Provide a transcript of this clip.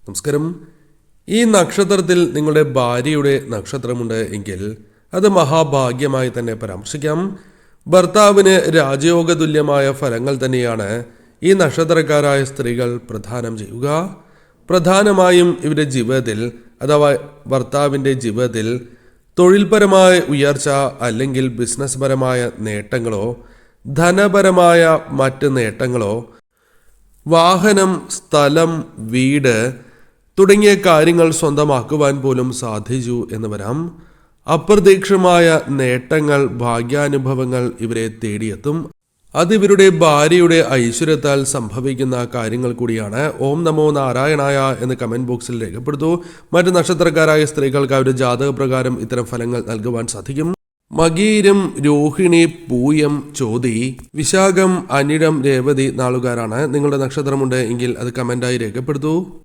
നമസ്കാരം. ഈ നക്ഷത്രത്തിൽ നിങ്ങളുടെ ഭാര്യയുടെ നക്ഷത്രമുണ്ട് എങ്കിൽ അത് മഹാഭാഗ്യമായി തന്നെ പരാമർശിക്കാം. ഭർത്താവിന് രാജയോഗ തുല്യമായ ഫലങ്ങൾ തന്നെയാണ് ഈ നക്ഷത്രക്കാരായ സ്ത്രീകൾ പ്രദാനം ചെയ്യുക. പ്രധാനമായും ഇവരുടെ ജീവിതത്തിൽ അഥവാ ഭർത്താവിൻ്റെ ജീവിതത്തിൽ തൊഴിൽപരമായ ഉയർച്ച അല്ലെങ്കിൽ ബിസിനസ് പരമായ നേട്ടങ്ങളോ ധനപരമായ മറ്റ് നേട്ടങ്ങളോ വാഹനം, സ്ഥലം, വീട് തുടങ്ങിയ കാര്യങ്ങൾ സ്വന്തമാക്കുവാൻ പോലും സാധിച്ചു എന്ന് വരാം. അപ്രതീക്ഷിതമായ നേട്ടങ്ങൾ, ഭാഗ്യാനുഭവങ്ങൾ ഇവരെ തേടിയെത്തും. അതിവരുടെ ഭാര്യയുടെ ഐശ്വര്യത്താൽ സംഭവിക്കുന്ന കാര്യങ്ങൾ കൂടിയാണ്. ഓം നമോ നാരായണായ എന്ന് കമൻറ്റ് ബോക്സിൽ രേഖപ്പെടുത്തൂ. മറ്റ് നക്ഷത്രക്കാരായ സ്ത്രീകൾക്ക് അവരുടെ ജാതകപ്രകാരം ഇത്തരം ഫലങ്ങൾ നൽകുവാൻ സാധിക്കും. മകീരം, രോഹിണി, പൂയം, ചോതി, വിശാഖം, അനിഴം, രേവതി നാളുകാരാണ്. നിങ്ങളുടെ നക്ഷത്രമുണ്ട് എങ്കിൽ അത് കമൻറ്റായി രേഖപ്പെടുത്തൂ.